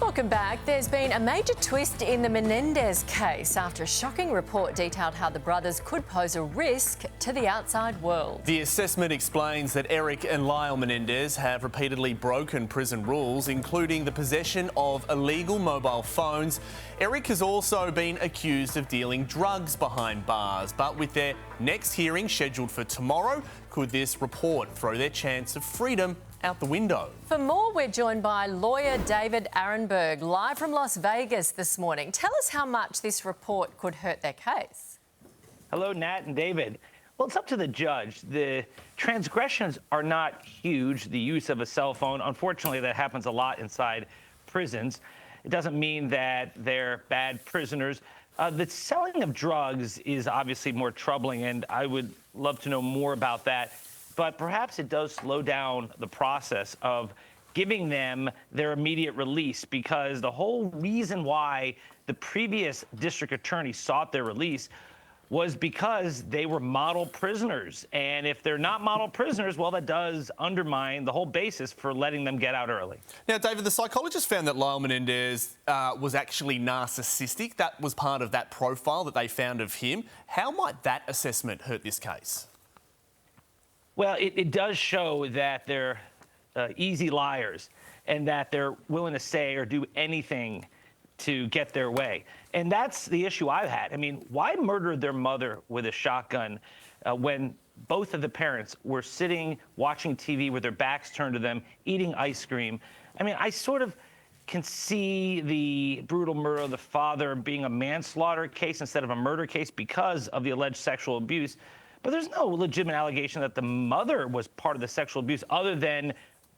Welcome back. There's been a major twist in the Menendez case after a shocking report detailed how the brothers could pose a risk to the outside world. The assessment explains that Eric and Lyle Menendez have repeatedly broken prison rules, including the possession of illegal mobile phones. Eric has also been accused of dealing drugs behind bars, but with their next hearing scheduled for tomorrow, could this report throw their chance of freedom out the window? For more, we're joined by lawyer David Arenberg, live from Las Vegas this morning. Tell us how much this report could hurt their case. Hello, Nat and David. Well, it's up to the judge. The transgressions are not huge. The use of a cell phone, unfortunately, that happens a lot inside prisons. It doesn't mean that they're bad prisoners. The selling of drugs is obviously more troubling, and I would love to know more about that. But perhaps it does slow down the process of giving them their immediate release, because the whole reason why the previous district attorney sought their release was because they were model prisoners. And if they're not model prisoners, well, that does undermine the whole basis for letting them get out early. Now, David, the psychologist found that Lyle Menendez was actually narcissistic. That was part of that profile that they found of him. How might that assessment hurt this case? Well, it does show that they're easy liars and that they're willing to say or do anything to get their way. And that's the issue I've had. I mean, why murder their mother with a shotgun when both of the parents were sitting watching TV with their backs turned to them, eating ice cream? I mean, I sort of can see the brutal murder of the father being a manslaughter case instead of a murder case because of the alleged sexual abuse. But there's no legitimate allegation that the mother was part of the sexual abuse other than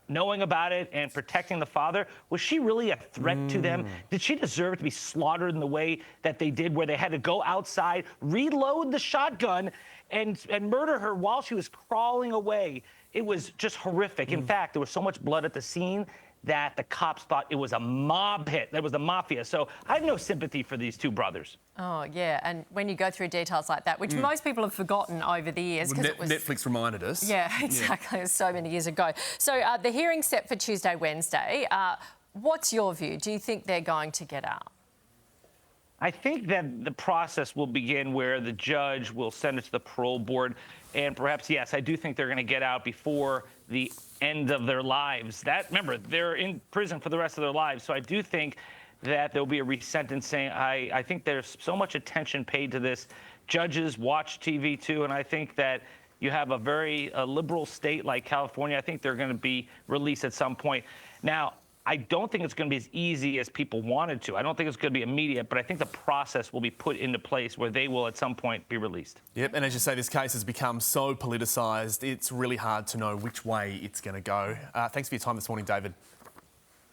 knowing about it and protecting the father. Was she really a threat to them? Did she deserve to be slaughtered in the way that they did, where they had to go outside, reload the shotgun, and murder her while she was crawling away? It was just horrific. In fact, there was so much blood at the scene that the cops thought it was a mob hit. That was the mafia. So I have no sympathy for these two brothers. Oh, yeah. And when you go through details like that, which most people have forgotten over the years. Well, Netflix reminded us. Yeah, exactly. Yeah. It was so many years ago. So the hearing's set for Tuesday, Wednesday. What's your view? Do you think they're going to get out? I think that the process will begin where the judge will send it to the parole board. And perhaps, yes, I do think they're going to get out before the end of their lives. Remember, they're in prison for the rest of their lives. So I do think that there'll be a resentencing. I think there's so much attention paid to this. Judges watch TV too, and I think that you have a very liberal state like California. I think they're going to be released at some point. Now, I don't think it's going to be as easy as people wanted to. I don't think it's going to be immediate, but I think the process will be put into place where they will at some point be released. Yep, and as you say, this case has become so politicised, it's really hard to know which way it's going to go. Thanks for your time this morning, David.